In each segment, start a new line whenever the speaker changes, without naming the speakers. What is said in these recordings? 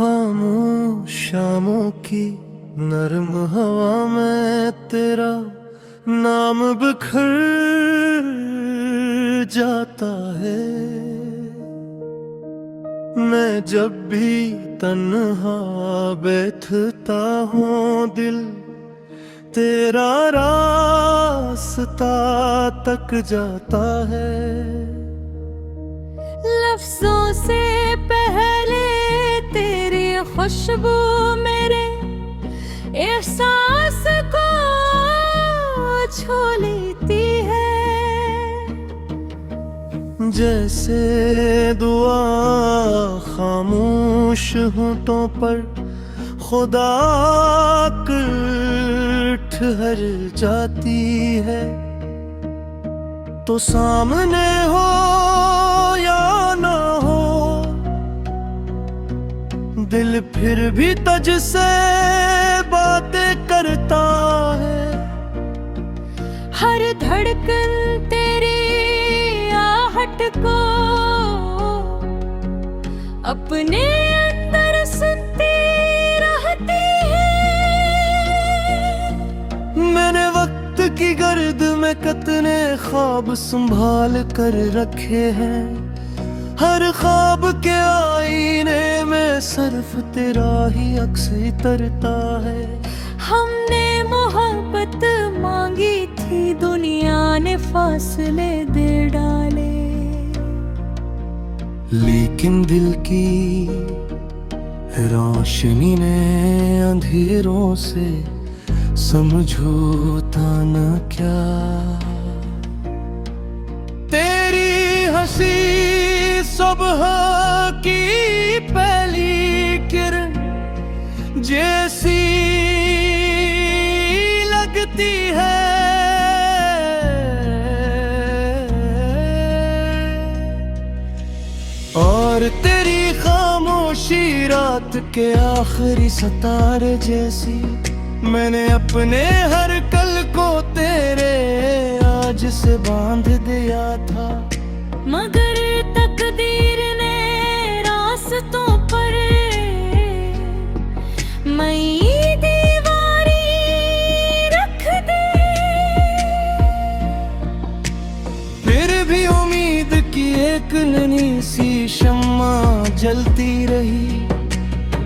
खामोश शामों की नरम हवा में तेरा नाम बिखर जाता है। मैं जब भी तन्हा बैठता हूँ दिल तेरा रास्ता तक जाता है।
लफ्जों से पहले तेरी खुशबू मेरे एहसास को छू लेती है।
जैसे दुआ खामोश होठों पर खुदा कर ठहर जाती है। तो सामने हो या ना हो दिल फिर भी तुझसे बातें करता है।
हर धड़कन तेरी आहट को अपने अंदर सुनती रहती है।
मैंने वक्त की गर्द में कितने ख्वाब संभाल कर रखे हैं। हर ख्वाब के आईने में सिर्फ तेरा ही अक्स उतरता है।
हमने मोहब्बत मांगी थी, दुनिया ने फासले दे डाले। लेकिन
दिल की रोशनी ने अंधेरों से समझौता न क्या। तेरी हंसी सुबह की पहली किरण जैसी लगती है। और तेरी खामोशी रात के आखिरी सितारे जैसी। मैंने अपने हर कल को तेरे आज से बांध दिया था।
मगर तकदीर ने रास्तों पर मई दीवारी रख दी।
फिर भी उम्मीद की एक नन्ही सी शम्मा जलती रही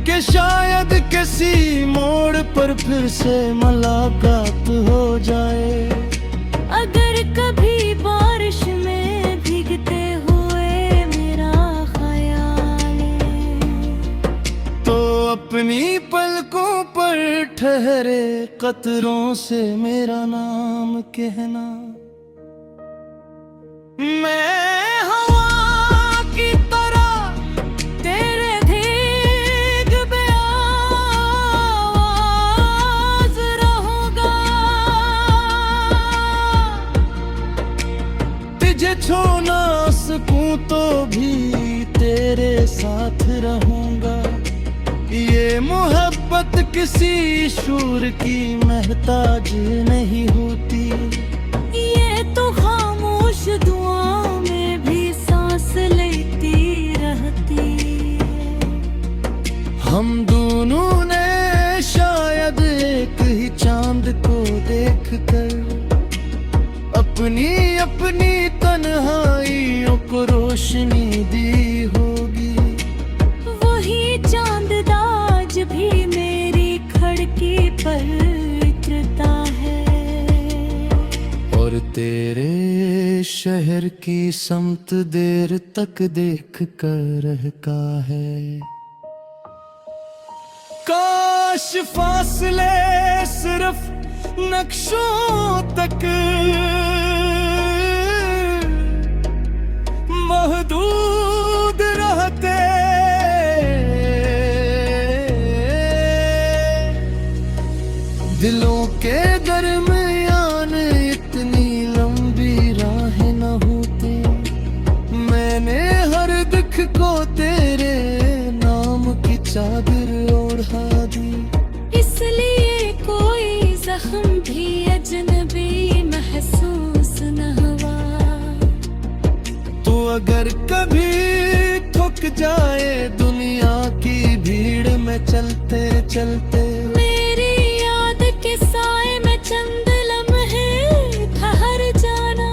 कि शायद किसी मोड़ पर फिर से मुलाकात हो जाए।
अगर कभी बारिश में भीगते हुए मेरा ख्याल है,
तो अपनी पलकों पर ठहरे कतरों से मेरा नाम कहना। मैं हवा की तरह तेरे भीग पे आवाज रहूंगा। तुझे छू ना सकूं तो भी तेरे साथ रहूंगा। ये मोहब्बत किसी शूर की महताज नहीं होती।
ये तो खामोश दुआओं में भी सांस लेती रहती है।
हम दोनों ने शायद एक ही चांद को देखकर अपनी अपनी तन्हाइयों को रोशनी दी होगी।
वही चांद आज भी मेरी खिड़की पर उतरता है।
और तेरे शहर की समत देर तक देख कर रहता है। काश फासले सिर्फ नक्शों तक महदूद रहते। दिलों के दरमियान इतनी लंबी राह न होती। मैंने हर दुख को तेरे नाम की चादर ओढ़ा दी।
इसलिए कोई जख्म भी अजनबी महसूस न हुआ।
तो अगर कभी थक जाए दुनिया की भीड़ में चलते चलते
मेरी याद के साए में चंद लम्हे ठहर जाना।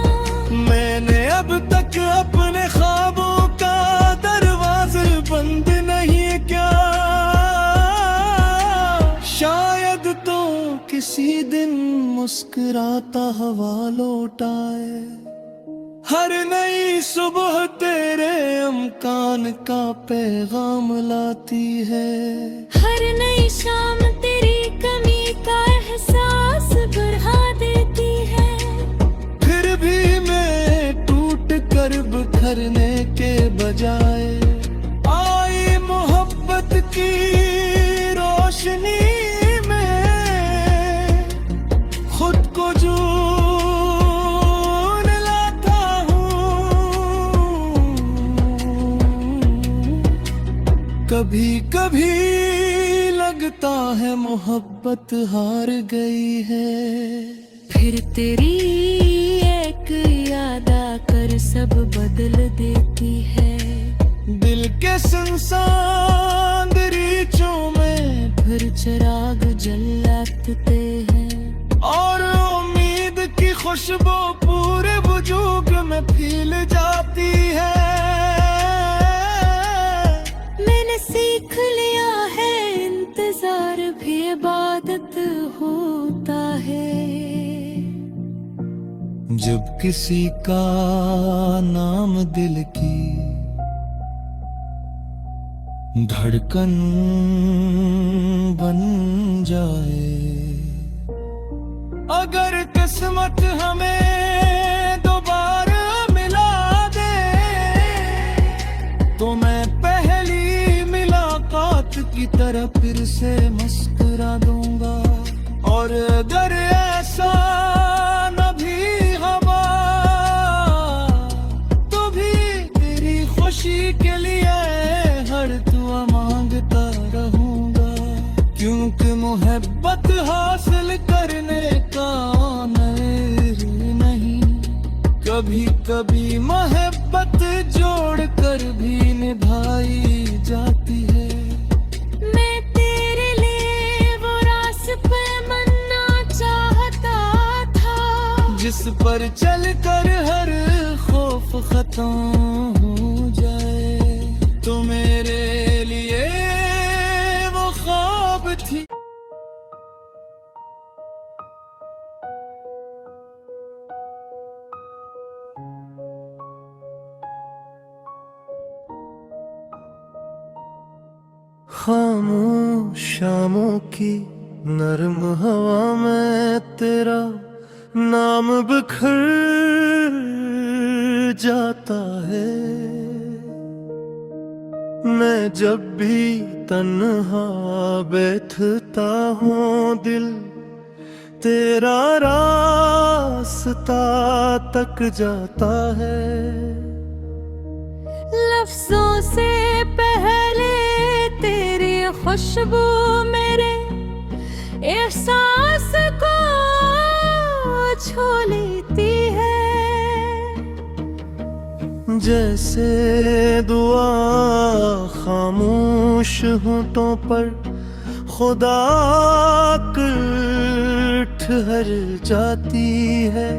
मैंने अब तक अपने ख्वाबों का दरवाजा बंद नहीं किया। शायद तो किसी दिन मुस्कुराता हवा लौट आए। हर नई सुबह तेरे अमकान का पैगाम लाती है।
हर नई शाम तेरी कमी का एहसास बढ़ा देती है।
फिर भी मैं टूट कर बिखरने के बजाय आई मोहब्बत की रोशनी में खुद को कभी कभी लगता है मोहब्बत हार गई है।
फिर तेरी एक याद आकर सब बदल देती है।
दिल के सुनसान दरीचों में
फिर चिराग जलाते हैं
और उम्मीद की खुशबू पूरे वजूद में फैल जाती है।
मैंने सीख लिया है इंतजार भी इबादत होता है।
जब किसी का नाम दिल की धड़कन बन जाए। अगर किस्मत हमें दोबारा मिला दे तो मैं पहली मुलाकात की तरह फिर से मुस्कुरा दूंगा। और अगर ऐसा न भी हवा तो भी तेरी खुशी के लिए हर दुआ मांगता रहूंगा। क्योंकि मोहब्बत हासिल करने का नर नहीं, कभी कभी मोहब्बत जोड़ कर भी निभाई जाती है।
मैं तेरे लिए वो रास्ते बनना चाहता था
जिस पर चल कर हर खौफ खत्म हो जाए। तो मेरे लिए वो ख्वाब थी। खामोश शामों की नरम हवा में तेरा नाम बिखर जाता है। मैं जब भी तन्हा बैठता हूँ दिल तेरा रास्ता तक जाता है।
लफ्जों से पहले तेरी खुशबू मेरे एहसास को छू लेती है।
जैसे दुआ खामोश होठों पर खुदा कर ठहर जाती है।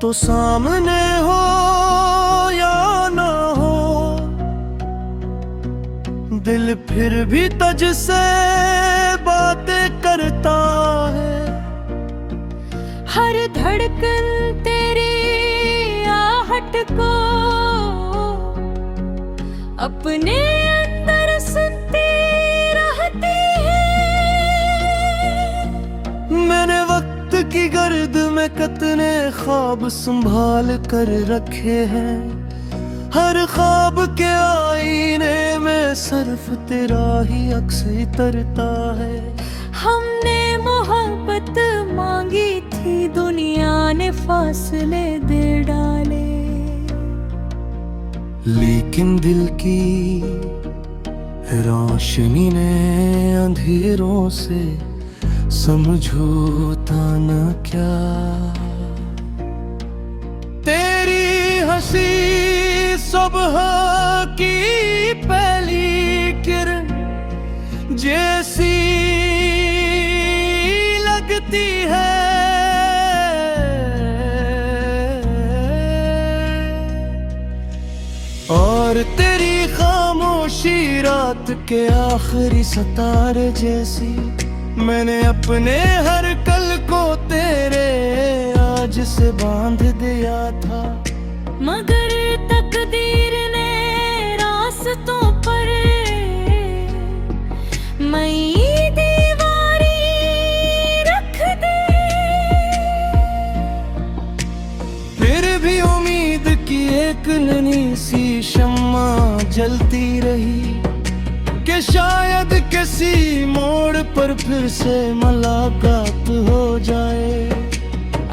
तो सामने हो या ना हो दिल फिर भी तुझसे बातें करता है।
हर धड़कन तेरी आहट को अपने अंदर सुनती रहती है।
मैंने वक्त की गर्द में कितने ख्वाब संभाल कर रखे हैं। हर ख्वाब के आईने में सिर्फ तेरा ही अक्स उतरता है।
हमने मोहब्बत मांगी थी दुनिया ने फासले दे डाले।
लेकिन दिल की रोशनी ने अंधेरों से समझौता न क्या। तेरी हंसी सुबह की पहली किरण जैसी लगती है, और तेरी खामोशी रात के आखिरी सितारे जैसी। मैंने अपने हर कल को तेरे आज से बांध दिया था,
मगर तकदीर ने रास्तों पर मई दीवारी रख दी।
फिर भी उम्मीद की एक नन्ही सी शम्मा जलती रही कि शायद किसी मोड़ पर फिर से मुलाकात हो जाए।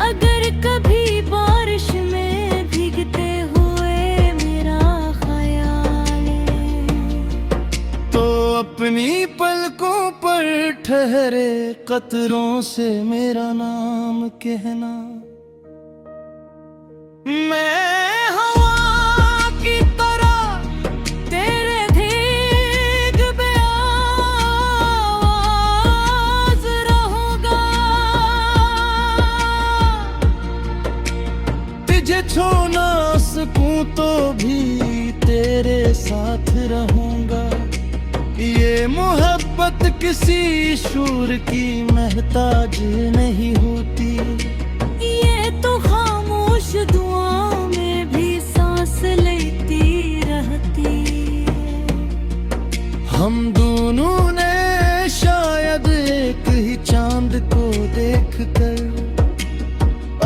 अगर कभी बारिश में भीगते हुए मेरा ख्याल है,
तो अपनी पलकों पर ठहरे कतरों से मेरा नाम कहना। मैं हवा की तरह तेरे भीग पे आवाज़ रहूंगा, तुझे छू ना सकूं तो भी तेरे साथ रहूंगा। ये मोहब्बत किसी शूर की महताज नहीं होती,
ये तो खामोश दुआओं में भी सांस लेती रहती है।
हम दोनों ने शायद एक ही चांद को देखकर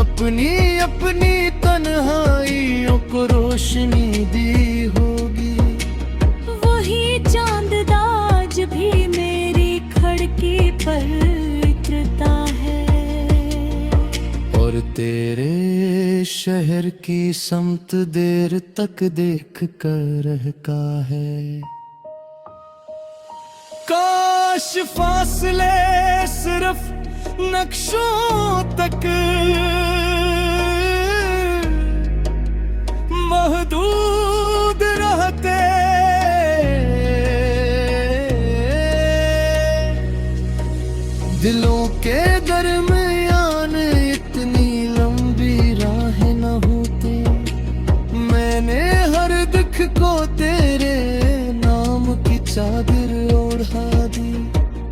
अपनी अपनी तन्हाइयों को रोशनी दी होगी।
वही चांद आज भी मेरी खिड़की पर उतरता है,
और तेरे शहर की समत देर तक देख कर रहता है। काश फासले सिर्फ नक्शों तक महदूद रहते, दिलों के दरमियान इतनी लंबी राह न होती। मैंने हर दुख को तेरे नाम की चादर ओढ़ा दी,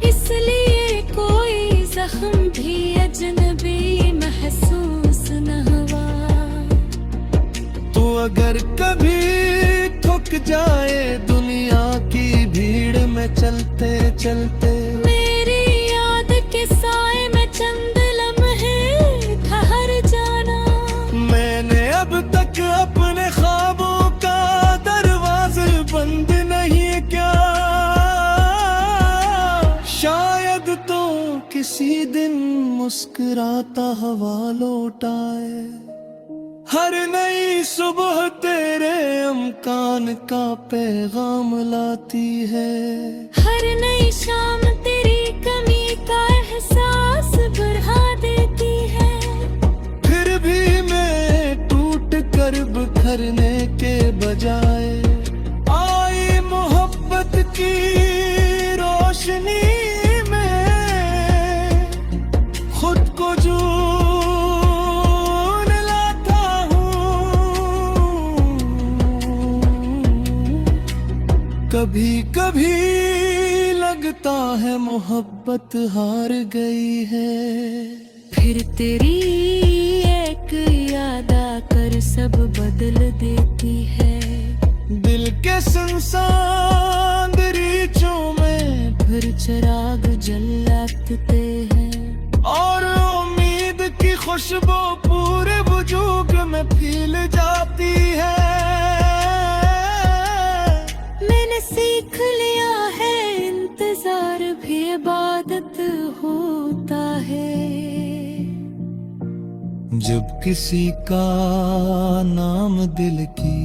इसलिए कोई जख्म भी अजनबी महसूस न हुआ।
तो अगर कभी थक जाए दुनिया की भीड़ में चलते चलते,
मेरी याद के साए में चंद लम्हे ठहर जाना।
मैंने अब तक अपने ख्वाबों का दरवाजा बंद नहीं किया, शायद तो किसी दिन मुस्कुराता हवा लौट आए। हर नई सुबह तेरे अमकान का पैगाम लाती है,
हर नई शाम तेरी कमी का एहसास बढ़ा देती है।
फिर भी मैं टूट कर बिखरने के बजाय आई मोहब्बत की रोशनी में खुद को जून लाता हूँ। कभी कभी लगता है मोहब्बत हार गई है,
फिर तेरी एक याद आकर सब बदल देती है।
दिल के सुनसान दरीचों में
फिर चिराग जलाते हैं,
और उम्मीद की खुशबू पूरे वजूद में फैल जाती है।
मैंने सीख लिया है इंतजार भी इबादत होता है।
जब किसी का नाम दिल की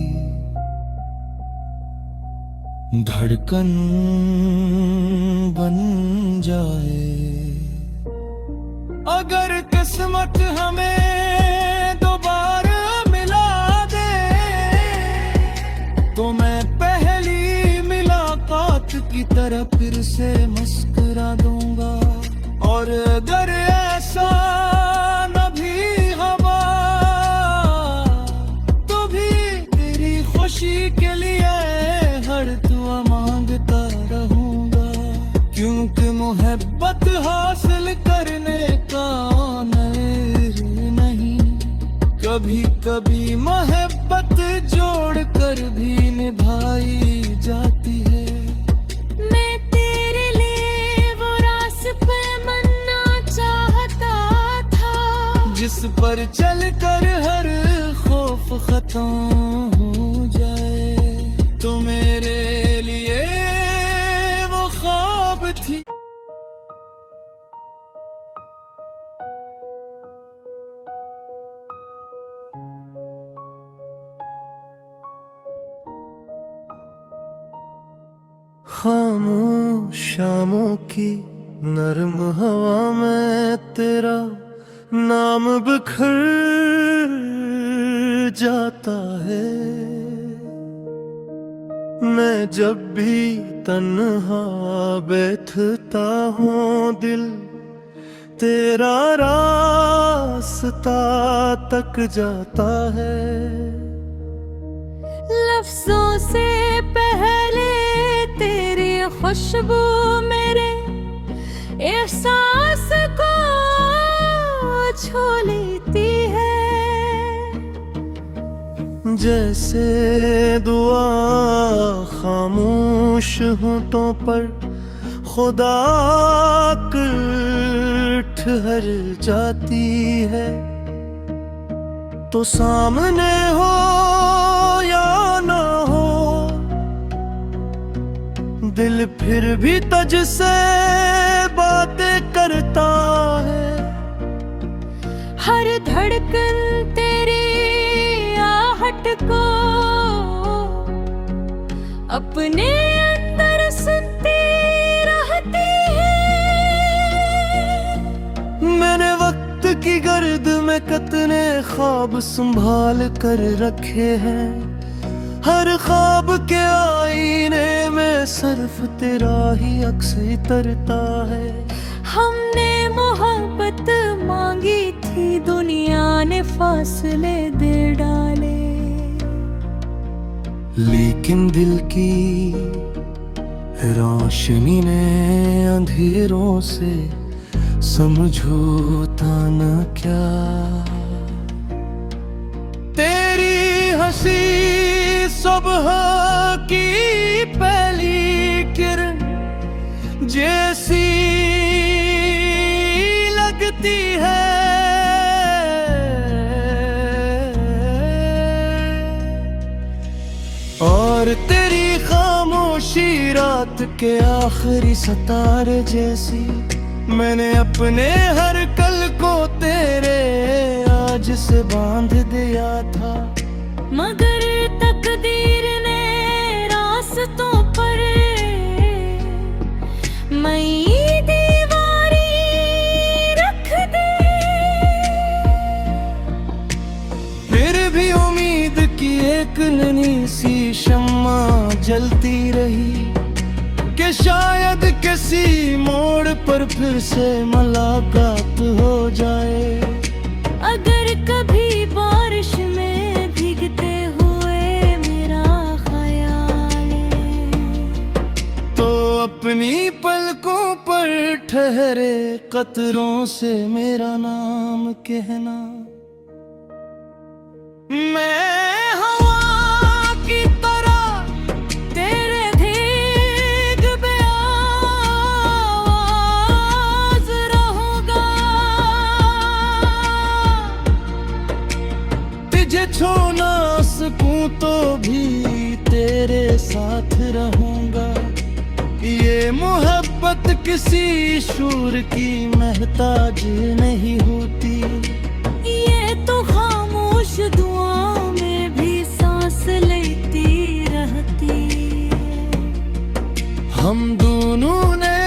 धड़कन बन जाए, अगर किस्मत हमें दोबारा मिला दे, तो मैं पहली मुलाकात की तरह फिर से मस्कुरा और अगर ऐसा न भी हवा तो भी तेरी खुशी के लिए हर दुआ मांगता रहूंगा, क्योंकि मोहब्बत हासिल करने का हुनर नहीं, कभी कभी मोहब्बत जोड़ कर भी निभाई जाती है।
मैं तेरे लिए वो रास्ते बनना चाहता था,
जिस पर चलकर हर खौफ खत्म हो जाए, तो मेरे लिए वो ख्वाब थी। खामोश शामों की नरम हवा में तेरा नाम बिखर जाता है। मैं जब भी तन्हा बैठता हूँ दिल तेरा रास्ता तक जाता है।
लफ्जों से पहले तेरी खुशबू मेरे एहसास को छू लेती है।
जैसे दुआ खामोश होठों पर खुदा कर ठहर जाती है, तो सामने हो या ना हो दिल फिर भी तुझसे बातें करता है।
हर धड़कन तेरी आहट को अपने अंदर सुनती रहती है।
मैंने वक्त की गर्द में कितने ख्वाब संभाल कर रखे हैं, हर ख्वाब के आईने में सिर्फ तेरा ही अक्स उतरता है।
हमने मोहब्बत मांगी थी, दुनिया ने फासले दे डाले,
लेकिन दिल की रोशनी ने अंधेरों से समझौता न क्या। तेरी हंसी सुबह की पहली किरण जैसी लगती है, और तेरी खामोशी रात के आखिरी सितारे जैसी। मैंने अपने हर कल को तेरे आज से बांध दिया था,
मगर तकदीर ने रास्तों पर मई दीवारी रख दी।
फिर भी उम्मीद की एक नन्ही सी शम्मा जलती रही, कि शायद किसी मोड़ पर फिर से मुलाकात हो जाए।
अगर कभी बारिश में भीगते हुए मेरा ख्याल है,
तो अपनी पलकों पर ठहरे कतरों से मेरा नाम कहना। मैं हवा की तरह
तेरे भीग पे आवाज रहूंगा,
तुझे छू ना सकूं तो भी तेरे साथ रहूंगा। ये मोहब्बत किसी शूर की महताज नहीं होती,
ये तो खामोश दुआओं में भी सांस लेती रहती है।
हम दोनों ने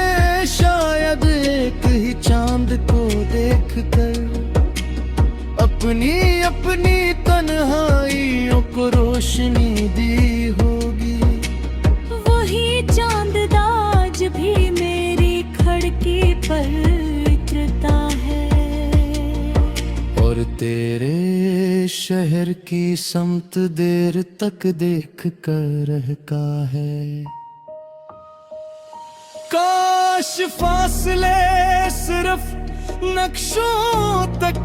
शायद एक ही चांद को देखकर अपनी अपनी तन्हाइयों को रोशनी दी होगी।
वही चांद आज भी मेरी खिड़की पर
तेरे शहर की समत देर तक देख कर रहता है। काश फासले सिर्फ नक्शों तक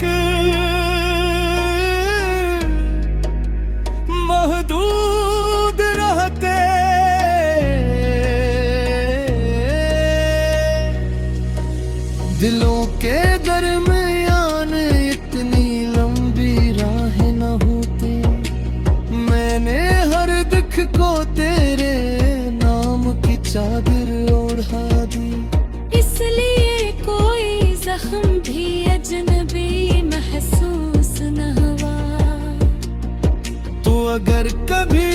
महदूद रहते। दिलों के दरमियान इतनी लंबी राहें न होती। मैंने हर दुख को तेरे नाम की चादर ओढ़ा दी।
इसलिए कोई जख्म भी अजनबी महसूस न हुआ।
तो अगर कभी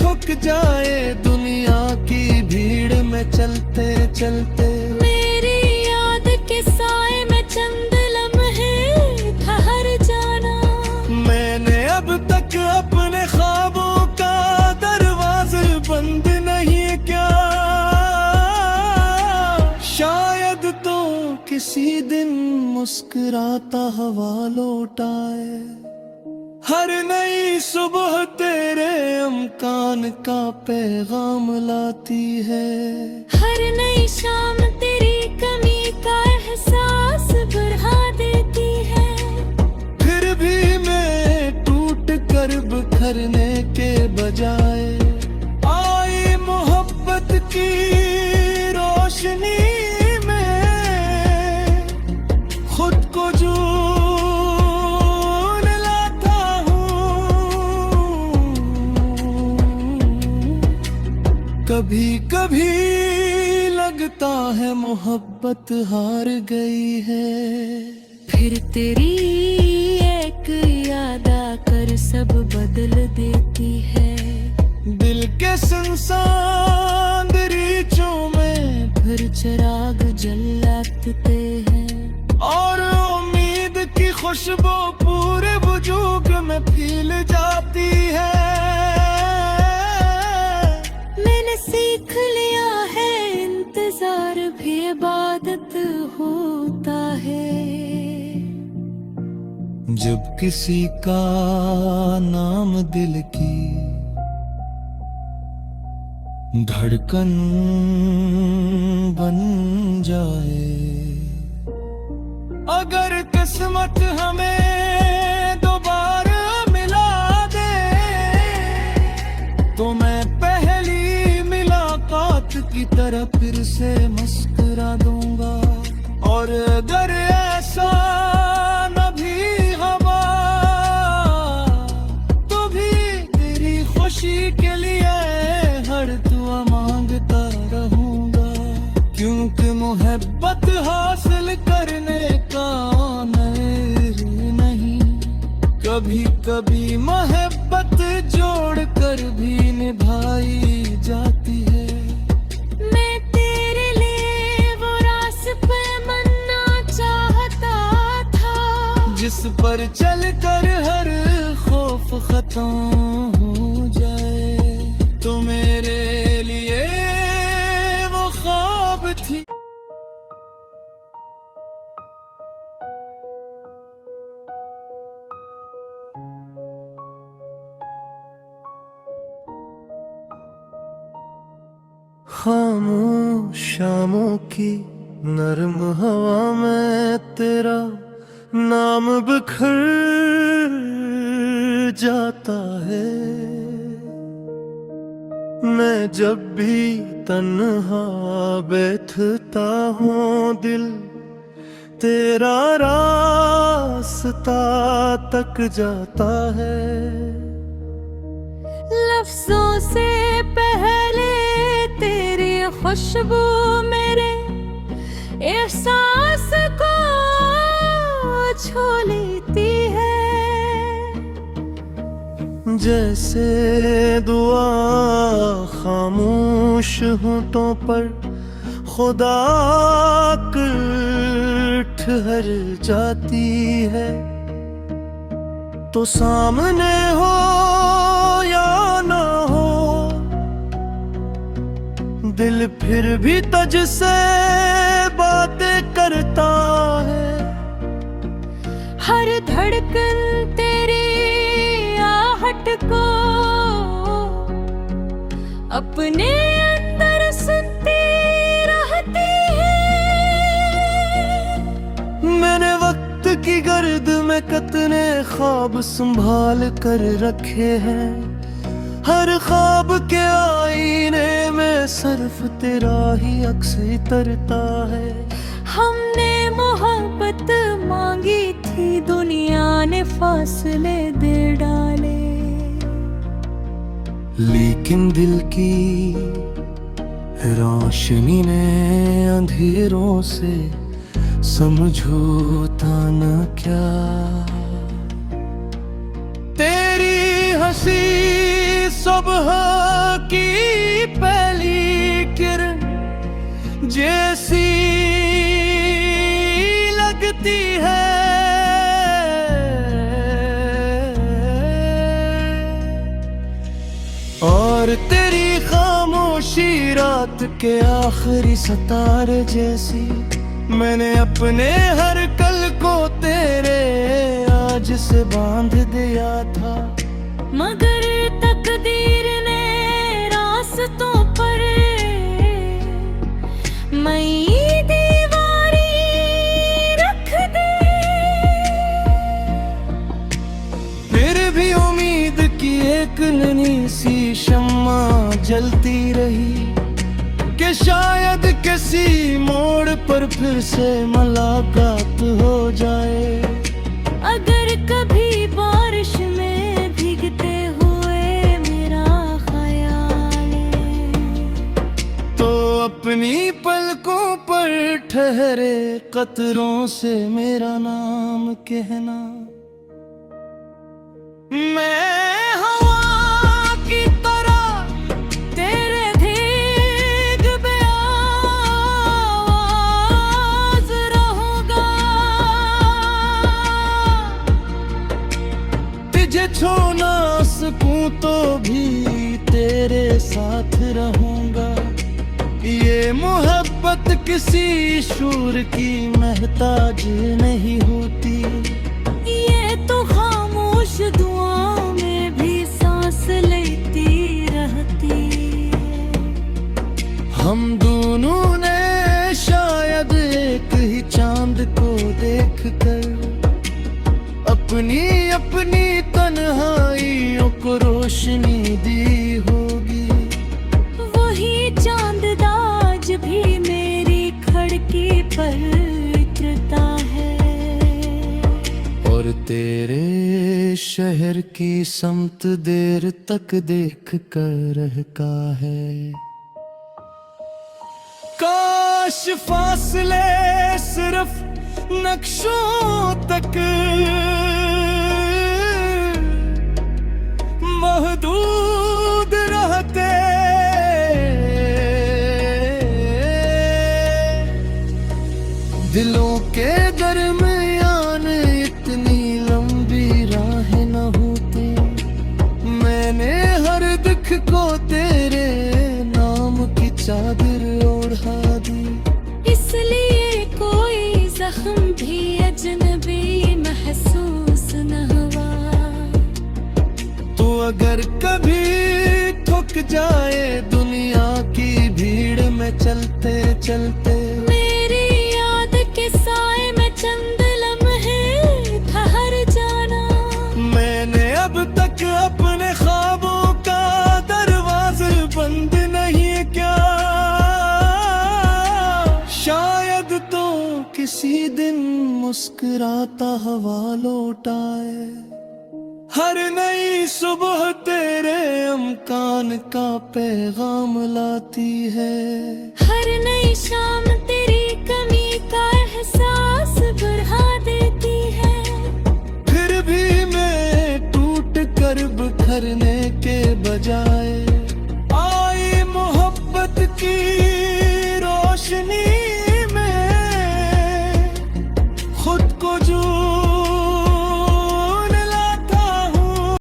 थक जाए दुनिया की भीड़ में चलते चलते,
मेरी याद के साए में चंद लम्हे ठहर जाना।
मैंने अब तक अपने ख्वाबों का दरवाजा बंद नहीं किया। शायद तो किसी दिन मुस्कुराता हवा लौट आए। हर नई सुबह तेरे अमकान का पैगाम लाती है।
हर नई शाम तेरी कमी का एहसास बढ़ा देती है।
फिर भी मैं टूट कर बिखरने के बजाय आई मोहब्बत की रोशनी में खुद को जून लाता हूँ। कभी कभी लगता है मोहब्बत हार गई है।
फिर तेरी एक याद आकर सब बदल देती है।
दिल के सुनसान दरीचों में
फिर चिराग जलाते हैं।
और उम्मीद की खुशबू पूरे वजूद में फैल जाती है।
मैंने सीख लिया है इंतजार भी इबादत होता है।
जब किसी का नाम दिल की धड़कन बन जाए। अगर किस्मत हमें दोबारा मिला दे, तो मैं पहली मुलाकात की तरह फिर से मुस्कुरा दूंगा। और अगर ऐसा न भी हुआ, तो भी तेरी खुशी के लिए हर दुआ मांगता रहूंगा। क्योंकि मोहब्बत हासिल करने का नहीं, कभी कभी मोहब्बत जोड़ कर भी निभाई जाती है।
मैं तेरे लिए वो रास्ते बनना चाहता था,
जिस पर चल कर हर खौफ खत्म हो जाए। तो मेरे लिए वो ख्वाब थी। खामोश शामों की नरम हवा में तेरा नाम बिखर जाता है। मैं जब भी तन्हा बैठता हूँ, दिल तेरा रास्ता तक जाता है।
लफ्जों से पहले तेरी खुशबू मेरे एहसास को छू लेती है।
जैसे दुआ खामोश होठों पर खुदा कर ठहर जाती है। तो सामने हो या ना हो, दिल फिर भी तुझसे बातें करता है।
हर धड़कन अपने अंदर सुनती रहती है।
मैंने वक्त की गर्द में कितने ख्वाब संभाल कर रखे हैं, हर ख्वाब के आईने में सिर्फ तेरा ही अक्स उतरता है।
हमने मोहब्बत मांगी थी, दुनिया ने फासले दे डाले।
लेकिन दिल की रोशनी ने अंधेरों से समझौता न क्या। तेरी हंसी सुबह की पहली किरण जैसी लगती है, और तेरी खामोशी रात के आखिरी सितारे जैसी। मैंने अपने हर कल को तेरे आज से बांध दिया था,
मगर तकदीर ने रास्तों पर मई दीवारी रख दी।
फिर भी उम्मीद की एक नन्ही सी शम्मा जलती रही, कि शायद किसी मोड़ पर फिर से मुलाकात हो जाए।
अगर कभी बारिश में भीगते हुए मेरा ख्याल है,
तो अपनी पलकों पर ठहरे कतरों से मेरा नाम कहना। मैं हवा की तरह
तेरे भीग में आवाज रहूंगा।
तुझे छू ना सकूं तो भी तेरे साथ रहूंगा। ये मोहब्बत किसी शूर की महताज नहीं होती,
ये तो खामोश दुआओं में भी सांस लेती रहती है।
हम दोनों ने शायद एक ही चांद को देखकर अपनी अपनी तन्हाइयों को रोशनी दी होगी।
वही चांद आज भी मेरी खिड़की पर उतरता है,
और तेरे शहर की समत देर तक देख कर रहता है। काश फासले सिर्फ नक्शों तक महदूद रहते, दिलों के दरमियान इतनी लंबी राह न होती। मैंने हर दुख को तेरे नाम की चादर ओढ़ा दी,
इसलिए कोई जख्म भी अजनबी महसूस न हुआ।
तो अगर कभी थक जाए दुनिया की भीड़ में चलते चलते,
मेरी याद के साए में चंद लम्हे ठहर जाना।
मैंने अब तक अपने ख्वाबों का दरवाजा बंद नहीं किया। शायद तो किसी दिन मुस्कुराता हवा लौट आए। हर नई सुबह तेरे अमकान का पैगाम लाती है,
हर नई शाम तेरी कमी का